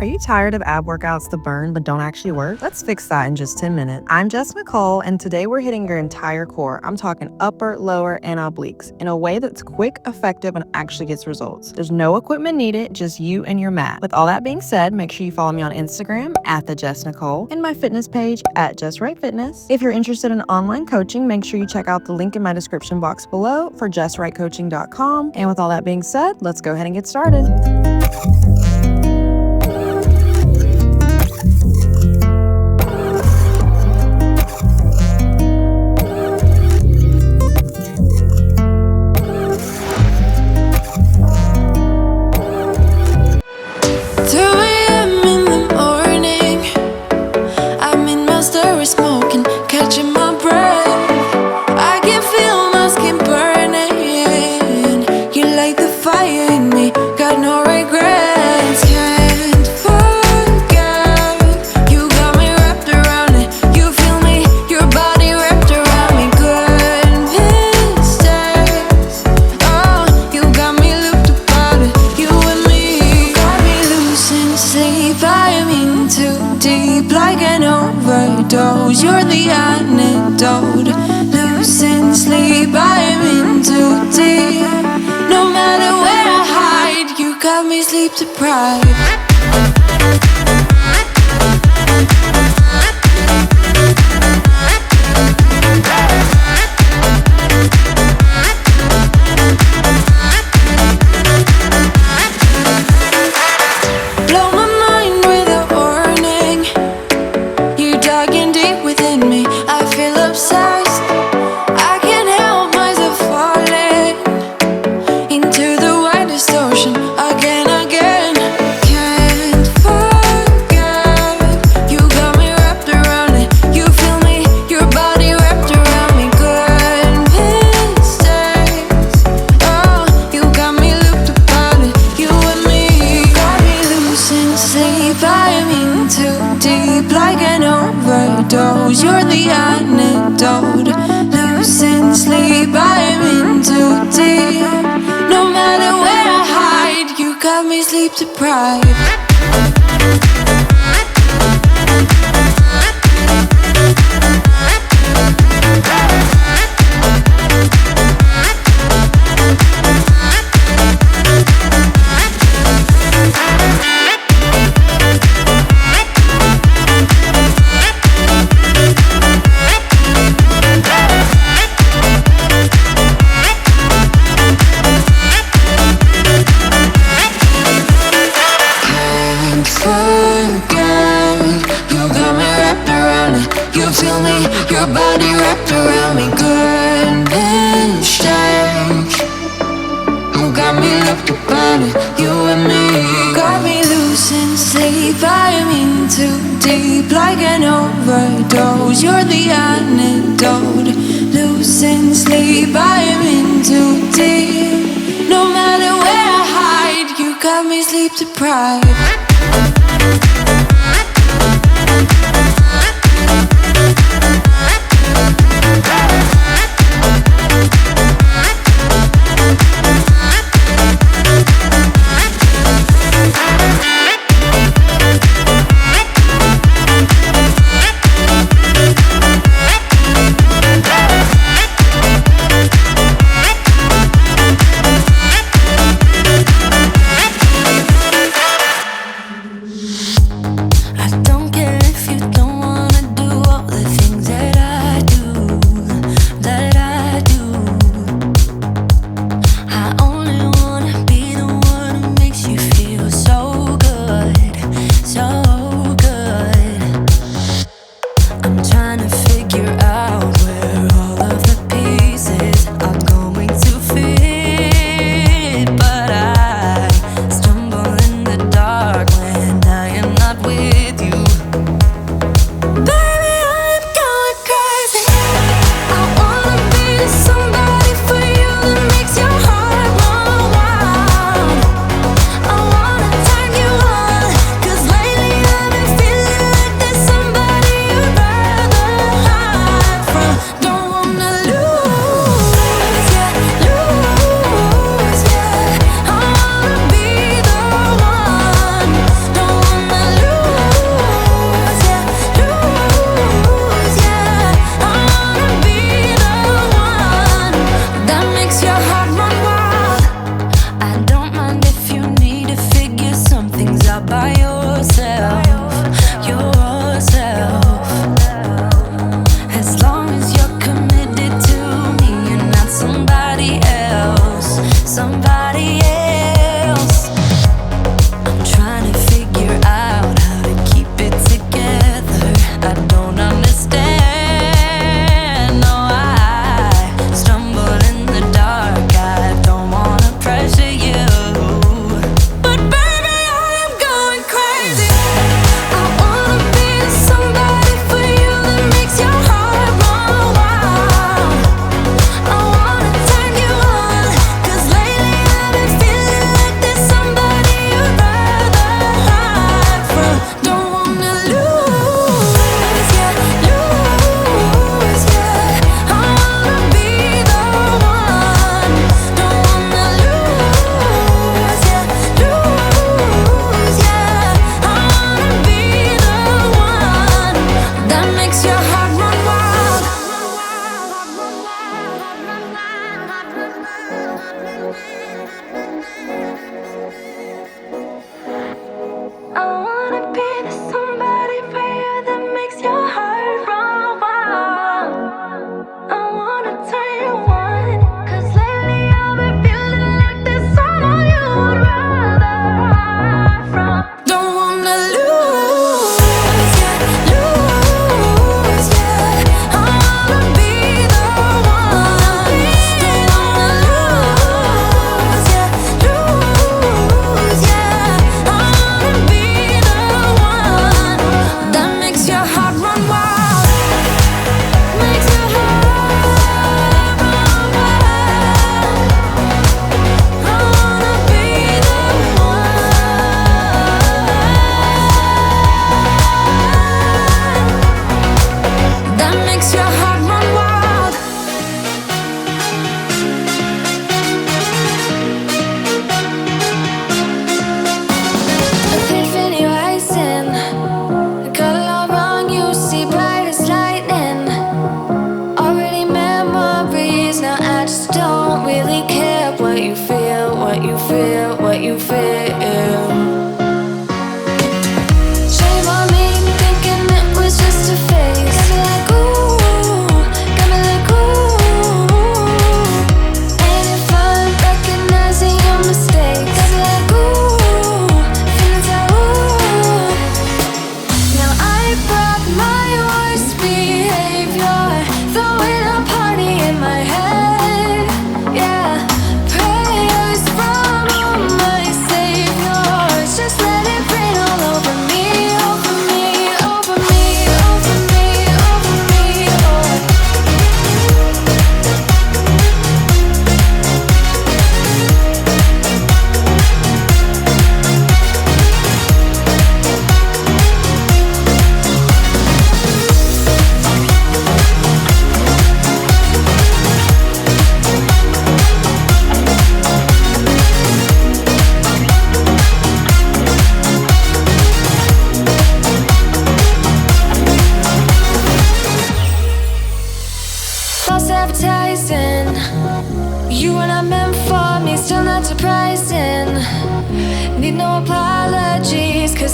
Are you tired of ab workouts that burn but don't actually work? Let's fix that in just 10 minutes. I'm Jess Nichole, and today we're hitting your entire core. I'm talking upper, lower, and obliques in a way that's quick, effective, and actually gets results. There's no equipment needed, just you and your mat. With all that being said, make sure you follow me on Instagram at the Jess Nichole and my fitness page at Jess Right Fitness. If you're interested in online coaching, make sure you check out the link in my description box below for jessrightcoaching.com. And with all that being said, let's go ahead and get started. You're the antidote. Losing sleep, I am in too deep. No matter where I hide, you got me sleep deprived. You're the antidote. Losing sleep, I am in too deep. No matter where I hide, you got me sleep deprived. Your body wrapped around me, goodness strange. You got me looked upon it, you and me. Got me losing sleep, I am in too deep. Like an overdose, you're the antidote. Losing sleep, I am in too deep. No matter where I hide, you got me sleep deprived.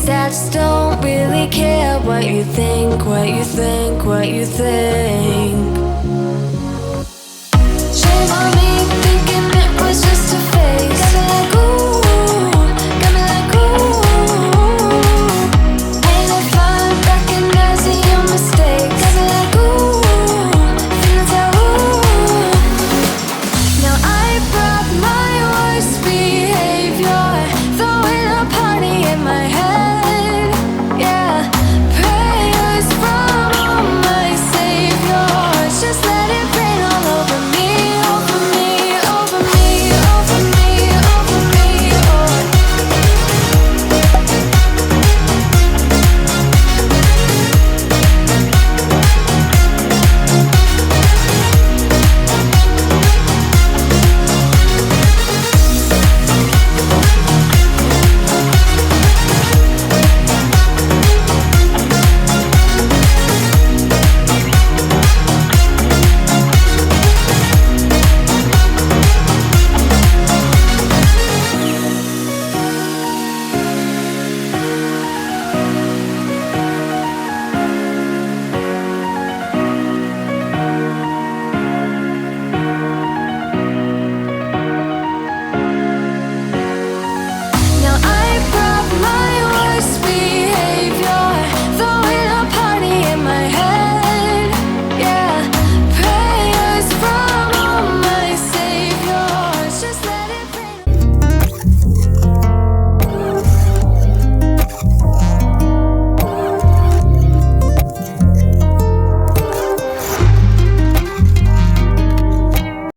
Guess I just don't really care what you think, what you think, what you think. Shame on me